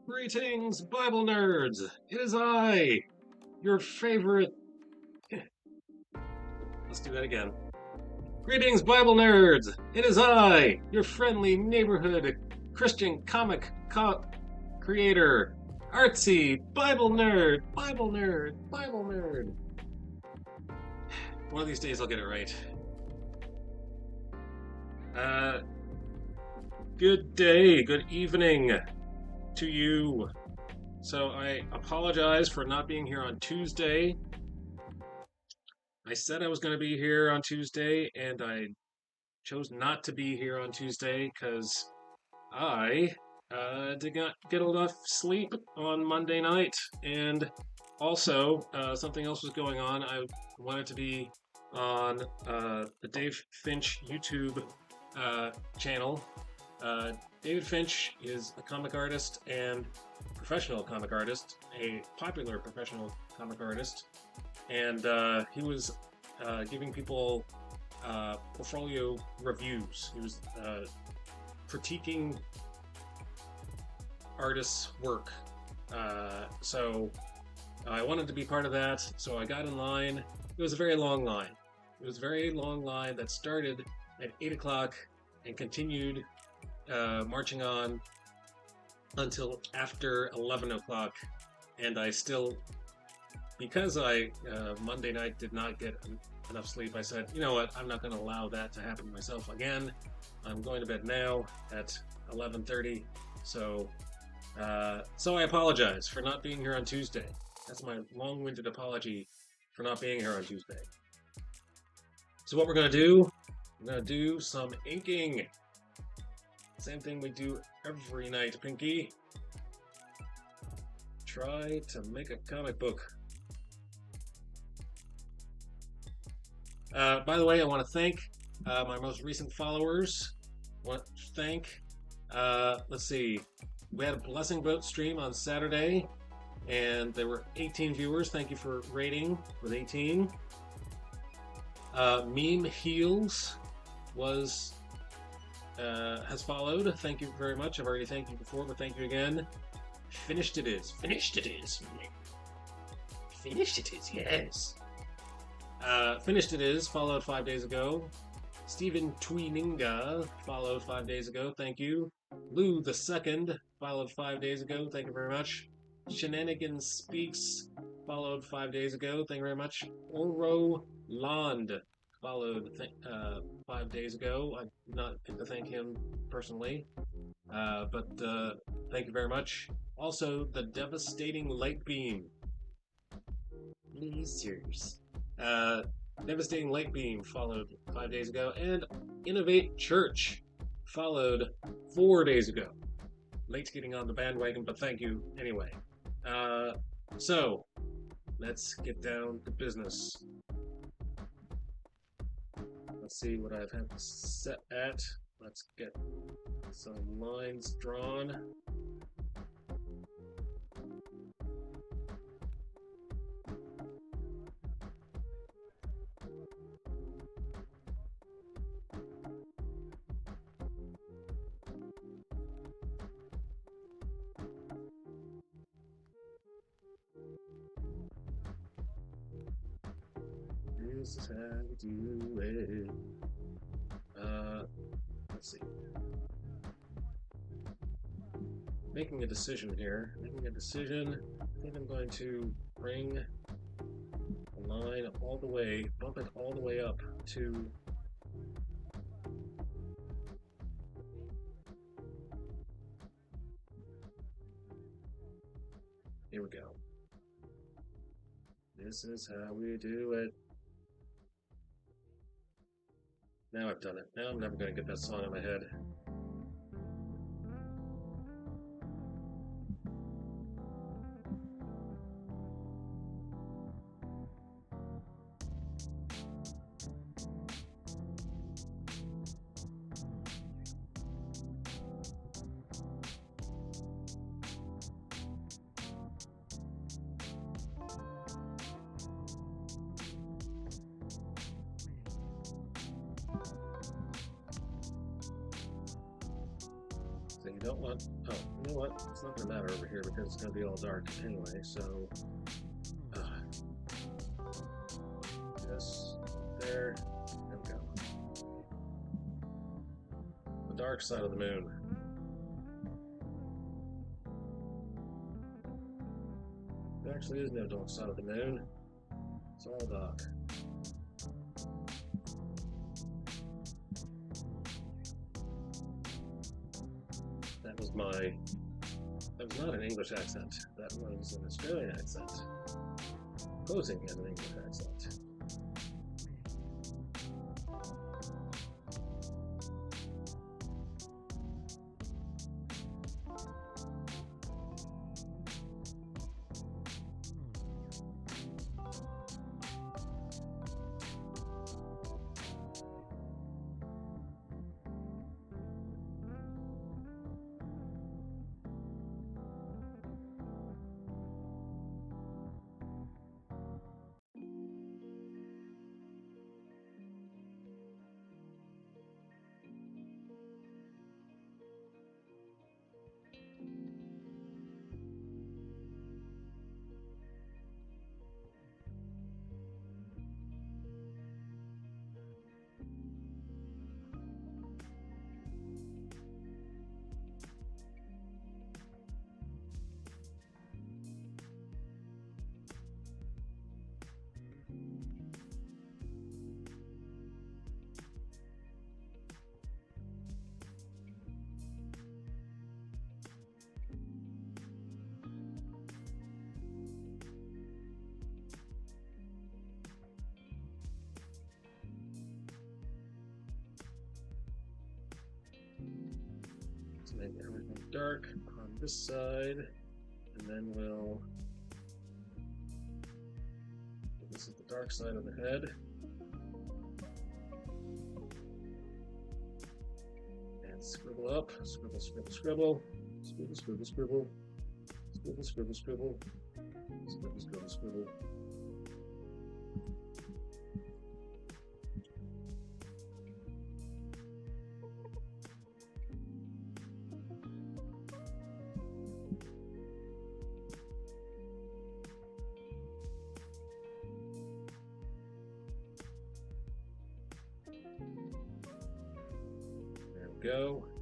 Greetings, Bible nerds! It is I, your favorite. Let's do that again. Greetings, Bible nerds! It is I, your friendly neighborhood Christian comic creator, artsy Bible nerd, Bible nerd, Bible nerd. One of these days I'll get it right. Good day, good evening to you. So I apologize for not being here on Tuesday. I said I was going to be here on Tuesday, and I chose not to be here on Tuesday because I did not get enough sleep on Monday night, and also something else was going on. I wanted to be on the Dave Finch YouTube channel. David Finch is a comic artist and professional comic artist, a popular professional comic artist, and he was giving people portfolio reviews. He was critiquing artists' work. So I wanted to be part of that, so I got in line. It was a very long line. It was a very long line that started at 8 o'clock and continued marching on until after 11 o'clock. And I still, because I Monday night did not get enough sleep, I said, you know what, I'm not going to allow that to happen to myself again. I'm going to bed now at 11:30. So I apologize for not being here on Tuesday. That's my long-winded apology for not being here on Tuesday. So what we're going to do, we're going to do some inking. Same thing we do every night, Pinky. Try to make a comic book. By the way, I want to thank my most recent followers. I want to thank, let's see, we had a Blessing Boat stream on Saturday, and there were 18 viewers. Thank you for rating with 18. Meme Heals has followed. Thank you very much. I've already thanked you before, but thank you again. Finished it is. Finished it is. Finished it is, yes. Finished it is, followed 5 days ago. Stephen Tweeninga followed 5 days ago. Thank you. Lou the Second followed 5 days ago. Thank you very much. Shenanigans Speaks followed 5 days ago. Thank you very much. Oro Land followed 5 days ago. I did not get to thank him personally, but thank you very much. Also, the Devastating Light Beam. Lasers. Devastating Light Beam followed 5 days ago, and Innovate Church followed 4 days ago. Late getting on the bandwagon, but thank you anyway. So, let's get down to business. Let's see what I've had set at. Let's get some lines drawn. This is how we do it. Let's see. Making a decision here. Making a decision. I think I'm going to bring the line all the way, bump it all the way up to here we go. This is how we do it. Now I've done it. Now I'm never going to get that song in my head. you don't want. Oh, you know what? It's not going to matter over here because it's going to be all dark anyway. So, this there. There we go. The dark side of the moon. There actually is no dark side of the moon. It's all dark. That was not an English accent. That was an Australian accent. Posing as an English accent. Let's make everything dark on this side, and then we'll. This is the dark side of the head. And scribble up, scribble, scribble, scribble, scribble, scribble, scribble, scribble, scribble, scribble, scribble, scribble, scribble. There we go.